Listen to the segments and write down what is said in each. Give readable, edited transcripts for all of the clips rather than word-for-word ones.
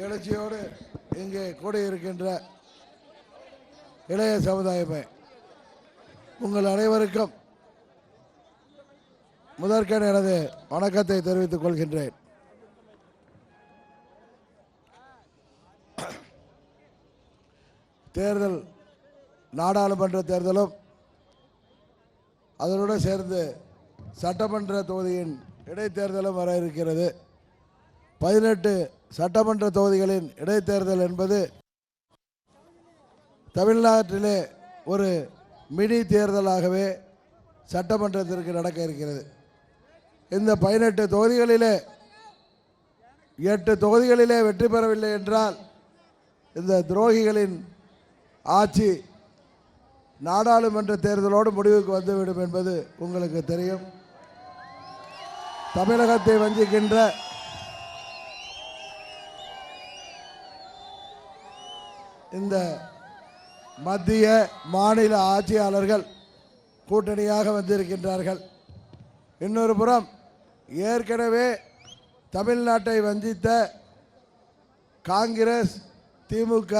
எழுச்சியோடு இங்கே கூடியிருக்கின்ற இளைய சமுதாயமே, உங்கள் அனைவருக்கும் முதற்கண் எனது வணக்கத்தை தெரிவித்துக் கொள்கின்றேன். தேர்தல், நாடாளுமன்ற தேர்தலும் அதனோடு சேர்ந்து சட்டமன்ற தொகுதியின் இடைத்தேர்தலும் வர இருக்கிறது. 18 சட்டமன்ற தொகுதிகளின் இடைத்தேர்தல் என்பது தமிழ்நாட்டிலே ஒரு மினி தேர்தலாகவே சட்டமன்றத்திற்கு நடக்க இருக்கிறது. இந்த 18 தொகுதிகளிலே 8 தொகுதிகளிலே வெற்றி பெறவில்லை என்றால் இந்த துரோகிகளின் ஆட்சி நாடாளுமன்ற தேர்தலோடு முடிவுக்கு வந்துவிடும் என்பது உங்களுக்கு தெரியும். தமிழகத்தை வஞ்சிக்கின்ற இந்த மத்திய மாநில ஆட்சியாளர்கள் கூட்டணியாக வந்திருக்கின்றார்கள். இன்னொரு புறம் ஏற்கனவே தமிழ்நாட்டை வஞ்சித்த காங்கிரஸ், திமுக,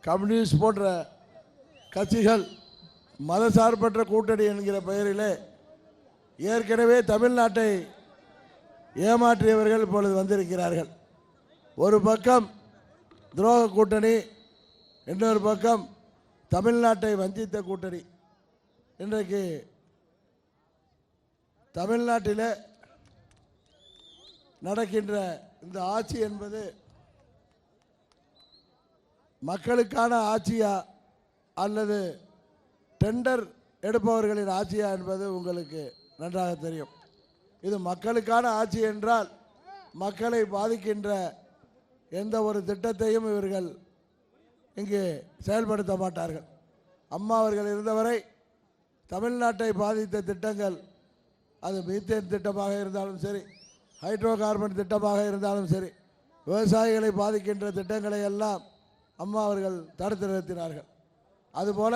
கம்யூனிஸ்ட் போன்ற கட்சிகள் மதசார்பற்ற கூட்டணி என்கிற பெயரிலே ஏற்கனவே தமிழ்நாட்டை ஏமாற்றியவர்கள் இப்பொழுது வந்திருக்கிறார்கள். ஒரு பக்கம் துரோக கூட்டணி, இன்னொரு பக்கம் தமிழ்நாட்டை வஞ்சித்த கூட்டணி. இன்றைக்கு தமிழ்நாட்டில் நடக்கின்ற இந்த ஆட்சி என்பது மக்களுக்கான ஆட்சியா அல்லது டெண்டர் எடுப்பவர்களின் ஆட்சியா என்பது உங்களுக்கு நன்றாக தெரியும். இது மக்களுக்கான ஆட்சி என்றால் மக்களை பாதிக்கின்ற எந்த ஒரு திட்டத்தையும் இவர்கள் இங்கே செயல்படுத்த மாட்டார்கள். அம்மா அவர்கள் இருந்தவரை தமிழ்நாட்டை பாதித்த திட்டங்கள், அது மீத்தேன் திட்டமாக இருந்தாலும் சரி, ஹைட்ரோ கார்பன் திட்டமாக இருந்தாலும் சரி, விவசாயிகளை பாதிக்கின்ற திட்டங்களை எல்லாம் அம்மா அவர்கள் தடுத்து நிறுத்தினார்கள். அதுபோல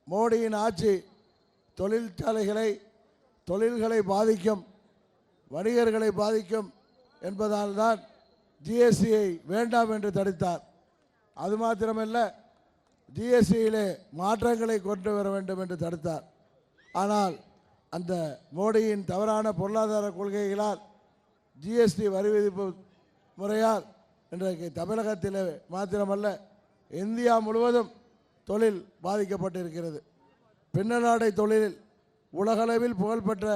மோடியின் ஆட்சி தொழில்களை பாதிக்கும், வணிகர்களை பாதிக்கும் என்பதால் தான் ஜிஎஸ்டியை வேண்டாம் என்று தடுத்தார். அது மாத்திரமல்ல, ஜிஎஸ்டியிலே மாற்றங்களை கொண்டு வர வேண்டும் என்று தடுத்தார். ஆனால் அந்த மோடியின் தவறான பொருளாதார கொள்கைகளால், ஜிஎஸ்டி வரி விதிப்பு முறையால் இன்றைக்கு தமிழகத்தில் மாத்திரமல்ல இந்தியா முழுவதும் தொழில் பாதிக்கப்பட்டிருக்கிறது. பின்னலாடை தொழிலில் உலகளவில் புகழ்பெற்ற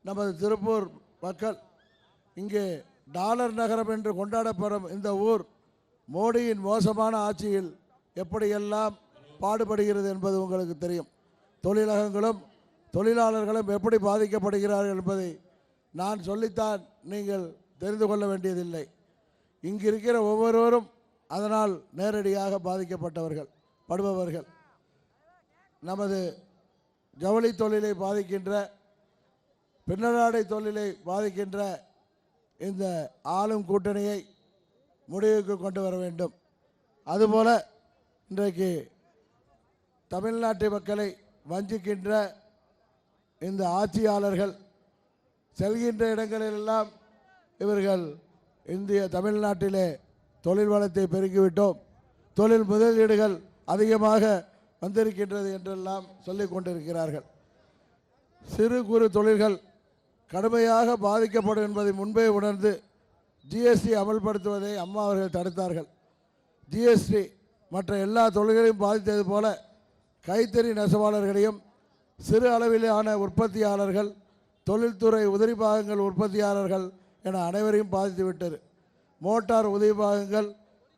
நமது திருப்பூர் மக்கள், இங்கே டாலர் நகரம் என்று கொண்டாடப்படும் இந்த ஊர் மோடியின் மோசமான ஆட்சியில் எப்படியெல்லாம் பாடுபடுகிறது என்பது உங்களுக்கு தெரியும். தொழிலகங்களும் தொழிலாளர்களும் எப்படி பாதிக்கப்படுகிறார்கள் என்பதை நான் சொல்லித்தான் நீங்கள் தெரிந்து கொள்ள வேண்டியதில்லை. இங்கு இருக்கிற ஒவ்வொருவரும் அதனால் நேரடியாக படுபவர்கள். நமது ஜவுளி தொழிலை பாதிக்கின்ற, பின்னலாடை தொழிலை பாதிக்கின்ற இந்த ஆளும் கூட்டணியை முடிவுக்கு கொண்டு வர வேண்டும். அதுபோல இன்றைக்கு தமிழ்நாட்டு மக்களை வஞ்சிக்கின்ற இந்த ஆட்சியாளர்கள் செல்கின்ற இடங்களிலெல்லாம் இவர்கள் தமிழ்நாட்டிலே தொழில் வளத்தை பெருக்கிவிட்டோம், தொழில் முதலீடுகள் அதிகமாக வந்திருக்கின்றது என்றெல்லாம் சொல்லிக் கொண்டிருக்கிறார்கள். சிறு குறு தொழில்கள் கடுமையாக பாதிக்கப்படும் என்பதை முன்பே உணர்ந்து ஜிஎஸ்டி அமல்படுத்துவதை அம்மா அவர்கள் தடுத்தார்கள். ஜிஎஸ்டி மற்ற எல்லா தொழில்களையும் பாதித்தது போல கைத்தறி நெசவாளர்களையும், சிறு அளவிலான உற்பத்தியாளர்கள், தொழில்துறை உதிரி பாகங்கள் உற்பத்தியாளர்கள் என அனைவரையும் பாதித்துவிட்டது. மோட்டார் உதிரி பாகங்கள்,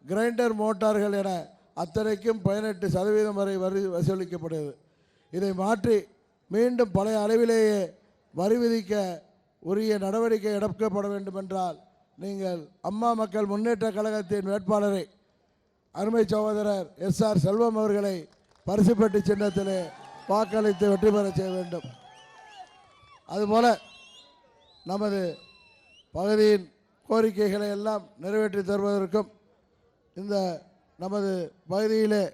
கிரைண்டர் மோட்டார்கள் என அத்தனைக்கும் 18% வரை வரி வசூலிக்கப்படுகிறது. இதை மாற்றி மீண்டும் பழைய அளவிலேயே வரி விதிக்க உரிய நடவடிக்கை எடுக்கப்பட வேண்டும் என்றால் நீங்கள் அம்மா மக்கள் முன்னேற்ற கழகத்தின் வேட்பாளரை அருமை சகோதரர் எஸ்ஆர் செல்வம் அவர்களை பரிசுப்பட்டி சின்னத்திலே வாக்களித்து வெற்றி பெற செய்ய வேண்டும். அதுபோல நமது பகுதியின் கோரிக்கைகளை எல்லாம் நிறைவேற்றி தருவதற்கும், இந்த நமது பகுதியிலே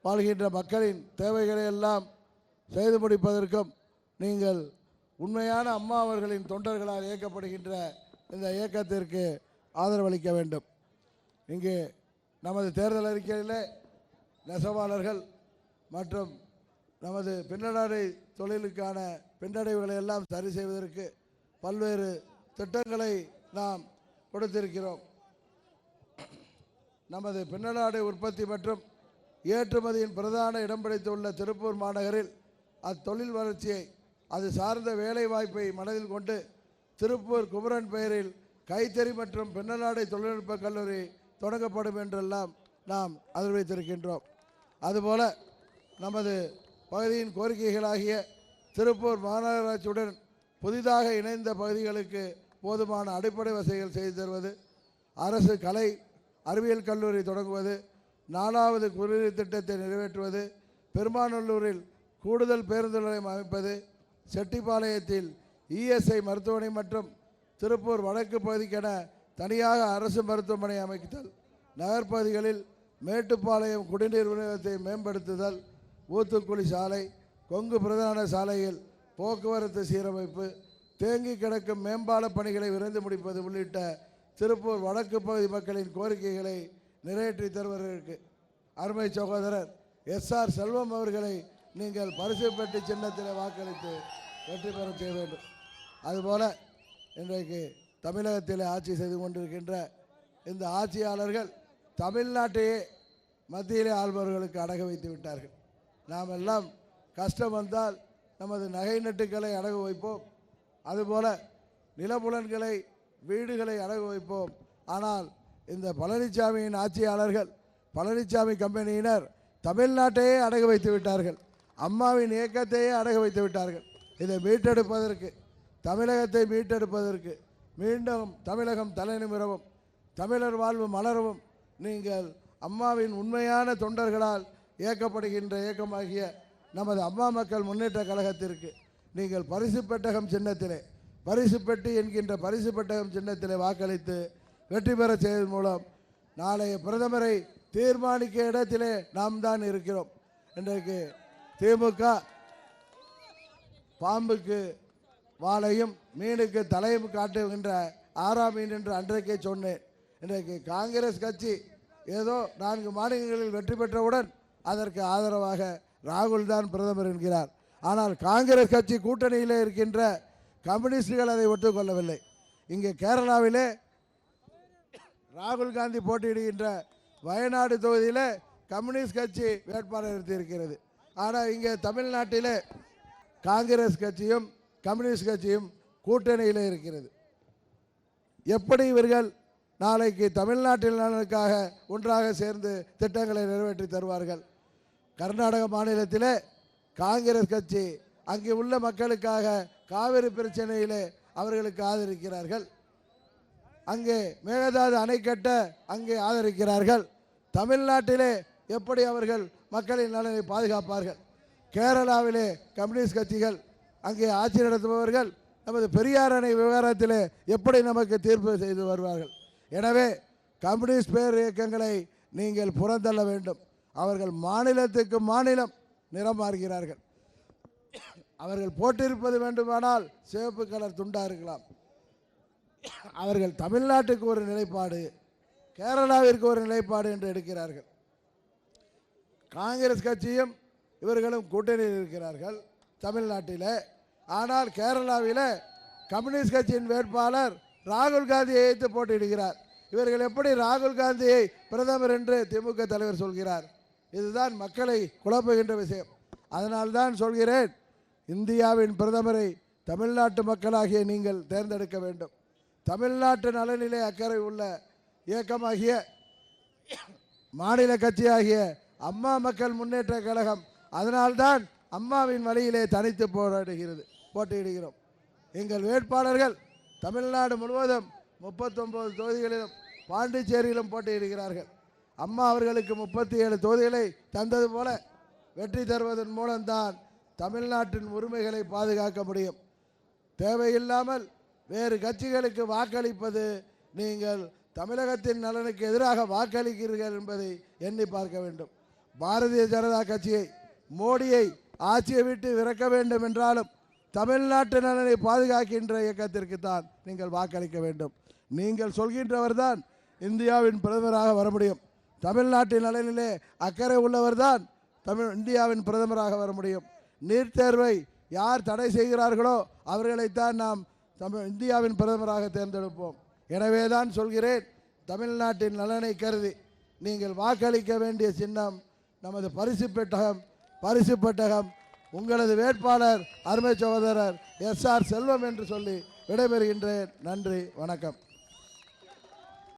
வாழ்கின்ற மக்களின் தேவைகளை எல்லாம் செய்து முடிப்பதற்கும் நீங்கள் உண்மையான அம்மா அவர்களின் தொண்டர்களால் இயக்கப்படுகின்ற இந்த இயக்கத்திற்கு ஆதரவளிக்க வேண்டும். இங்கே நமது தேர்தல் அறிக்கையில் நெசவாளர்கள் மற்றும் நமது பின்னலாடை தொழிலுக்கான பின்னடைவுகளை எல்லாம் சரி செய்வதற்கு பல்வேறு திட்டங்களை நாம் கொடுத்திருக்கிறோம். நமது பின்னலாடை உற்பத்தி மற்றும் ஏற்றுமதியின் பிரதான இடம் பிடித்துள்ள திருப்பூர் மாநகரில் அத்தொழில் வளர்ச்சியை அது சார்ந்த வேலை வாய்ப்பை மனதில் கொண்டு திருப்பூர் குமரன் பெயரில் கைத்தறி மற்றும் பின்னலாடை தொழில்நுட்ப கல்லூரி தொடங்கப்படும் என்றெல்லாம் நாம் அறிவித்திருக்கின்றோம். அதுபோல நமது பகுதியின் கோரிக்கைகளாகிய திருப்பூர் மாநகராட்சியுடன் புதிதாக இணைந்த பகுதிகளுக்கு போதுமான அடிப்படை வசதிகள் செய்து தருவது, அரசு கலை அறிவியல் கல்லூரி தொடங்குவது, 4வது குடிநீர் திட்டத்தை நிறைவேற்றுவது, பெருமாநல்லூரில் கூடுதல் பேருந்து நிலையம் அமைப்பது, செட்டிப்பாளையத்தில் இஎஸ்ஐ மருத்துவமனை மற்றும் திருப்பூர் வடக்கு பகுதிக்கென தனியாக அரசு மருத்துவமனை அமைத்தல், நகர்ப்பகுதிகளில் மேட்டுப்பாளையம் குடிநீர் விநியோகத்தை மேம்படுத்துதல், ஊத்துக்குழி சாலை, கொங்கு பிரதான சாலையில் போக்குவரத்து சீரமைப்பு, தேங்கி கிடக்கும் மேம்பால பணிகளை விரைந்து முடிப்பது உள்ளிட்ட திருப்பூர் வடக்கு பகுதி மக்களின் கோரிக்கைகளை நிறைவேற்றி தருவதற்கு அருமை சகோதரர் SR செல்வம் அவர்களை நீங்கள் பரிசு பெட்டி சின்னத்தில் வாக்களித்து வெற்றி பெற செய்ய வேண்டும். அதுபோல இன்றைக்கு தமிழகத்தில் ஆட்சி செய்து கொண்டிருக்கின்ற இந்த ஆட்சியாளர்கள் தமிழ்நாட்டையே மத்தியிலே ஆள்பவர்களுக்கு அடக வைத்து விட்டார்கள். நாம் எல்லாம் கஷ்டம் வந்தால் நமது நகை நட்டுக்களை அடகு வைப்போம், அதுபோல நிலப்புலன்களை வீடுகளை அடகு வைப்போம். ஆனால் இந்த பழனிசாமியின் ஆட்சியாளர்கள், பழனிசாமி கம்பெனியினர் தமிழ்நாட்டையே அடகு வைத்து விட்டார்கள். அம்மாவின் இயக்கத்தையே அடகு வைத்து விட்டார்கள். இதை மீட்டெடுப்பதற்கு, தமிழகத்தை மீட்டெடுப்பதற்கு, மீண்டும் தமிழகம் தலை நிமிரவும், தமிழர் வாழ்வு மலரவும் நீங்கள் அம்மாவின் உண்மையான தொண்டர்களால் இயக்கப்படுகின்ற இயக்கமாகிய நமது அம்மா மக்கள் முன்னேற்ற கழகத்திற்கு நீங்கள் பரிசு பெட்டகம் சின்னத்திலே, பரிசு பெட்டி என்கின்ற பரிசு பெட்டகம் சின்னத்திலே வாக்களித்து வெற்றி பெற செய்வதன் மூலம் நாளைய பிரதமரை தீர்மானிக்க இடத்திலே நாம் தான் இருக்கிறோம். இன்றைக்கு திமுக பாம்புக்கு வாழையும் மீனுக்கு தலையும் காட்டுகின்ற 6ஆம் மீன் என்று அன்றைக்கே சொன்னேன். இன்றைக்கு காங்கிரஸ் கட்சி ஏதோ 4 மாநிலங்களில் வெற்றி பெற்றவுடன் அதற்கு ஆதரவாக ராகுல் தான் பிரதமர் என்கிறார். ஆனால் காங்கிரஸ் கட்சி கூட்டணியிலே இருக்கின்ற கம்யூனிஸ்டுகள் அதை ஒத்துக்கொள்ளவில்லை. இங்கே கேரளாவிலே ராகுல் காந்தி போட்டியிடுகின்ற வயநாடு தொகுதியில் கம்யூனிஸ்ட் கட்சி வேட்பாளர் நிறுத்தியிருக்கிறது. ஆனால் இங்கே தமிழ்நாட்டிலே காங்கிரஸ் கட்சியும் கம்யூனிஸ்ட் கட்சியும் கூட்டணியில் இருக்கிறது. எப்படி இவர்கள் நாளைக்கு தமிழ்நாட்டில் நலனுக்காக ஒன்றாக சேர்ந்து திட்டங்களை நிறைவேற்றி தருவார்கள்? கர்நாடக மாநிலத்திலே காங்கிரஸ் கட்சி அங்கே உள்ள மக்களுக்காக காவிரி பிரச்சனையிலே அவர்களுக்கு ஆதரிக்கிறார்கள். அங்கே மேகதாது அணை கட்ட அங்கே ஆதரிக்கிறார்கள். தமிழ்நாட்டிலே எப்படி அவர்கள் மக்களின் நலனை பாதுகாப்பார்கள்? கேரளாவிலே கம்யூனிஸ்ட் கட்சிகள் அங்கே ஆட்சி நடத்துபவர்கள் நமது பெரியார் அணை விவகாரத்திலே எப்படி நமக்கு தீர்ப்பு செய்து வருவார்கள்? எனவே கம்யூனிஸ்ட் பேர் இயக்கங்களை நீங்கள் புறந்தள்ள வேண்டும். அவர்கள் மாநிலத்துக்கு மாநிலம் நிறம் மாறுகிறார்கள். அவர்கள் போட்டிருப்பது வேண்டுமானால் சிவப்பு கலர் துண்டா இருக்கலாம். அவர்கள் தமிழ்நாட்டுக்கு ஒரு நிலைப்பாடு, கேரளாவிற்கு ஒரு நிலைப்பாடு என்று எடுக்கிறார்கள். காங்கிரஸ் கட்சியும் இவர்களும் கூட்டணியில் இருக்கிறார்கள் தமிழ்நாட்டில். ஆனால் கேரளாவில் கம்யூனிஸ்ட் கட்சியின் வேட்பாளர் ராகுல் காந்தியை எதிர்த்து போட்டியிடுகிறார். இவர்கள் எப்படி ராகுல் காந்தியை பிரதமர் என்று திமுக தலைவர் சொல்கிறார்? இதுதான் மக்களை குழப்புகின்ற விஷயம். அதனால்தான் சொல்கிறேன், இந்தியாவின் பிரதமரை தமிழ்நாட்டு மக்களாகிய நீங்கள் தேர்ந்தெடுக்க வேண்டும். தமிழ்நாட்டு நலனிலே அக்கறை உள்ள இயக்கமாகிய மாநில கட்சியாகிய அம்மா மக்கள் முன்னேற்ற கழகம் அதனால்தான் அம்மாவின் வழியிலே தனித்து போட்டியிடுகிறோம். எங்கள் வேட்பாளர்கள் தமிழ்நாடு முழுவதும் 39 தொகுதிகளிலும் பாண்டிச்சேரியிலும் போட்டியிடுகிறார்கள். அம்மா அவர்களுக்கு 37 தொகுதிகளை தந்தது போல வெற்றி தருவதன் மூலம்தான் தமிழ்நாட்டின் உரிமைகளை பாதுகாக்க முடியும். தேவையில்லாமல் வேறு கட்சிகளுக்கு வாக்களிப்பது நீங்கள் தமிழகத்தின் நலனுக்கு எதிராக வாக்களிக்கிறீர்கள் என்பதை எண்ணி பார்க்க வேண்டும். பாரதிய ஜனதா கட்சியை, மோடியை ஆட்சியை விட்டு விரக்க வேண்டும் என்றாலும் தமிழ்நாட்டு நலனை பாதுகாக்கின்ற இயக்கத்திற்கு தான் நீங்கள் வாக்களிக்க வேண்டும். நீங்கள் சொல்கின்றவர் தான் இந்தியாவின் பிரதமராக வர முடியும். தமிழ்நாட்டின் நலனிலே அக்கறை உள்ளவர் தான் இந்தியாவின் பிரதமராக வர முடியும். நீட் தேர்வை யார் தடை செய்கிறார்களோ அவர்களைத்தான் நாம் இந்தியாவின் பிரதமராக தேர்ந்தெடுப்போம். எனவே தான் சொல்கிறேன், தமிழ்நாட்டின் நலனை கருதி நீங்கள் வாக்களிக்க வேண்டிய சின்னம் நமது பரிசு பெட்டகம். உங்களது வேட்பாளர் அருமை சகோதரர் SR செல்வம் என்று சொல்லி விடைபெறுகின்றேன். நன்றி, வணக்கம்.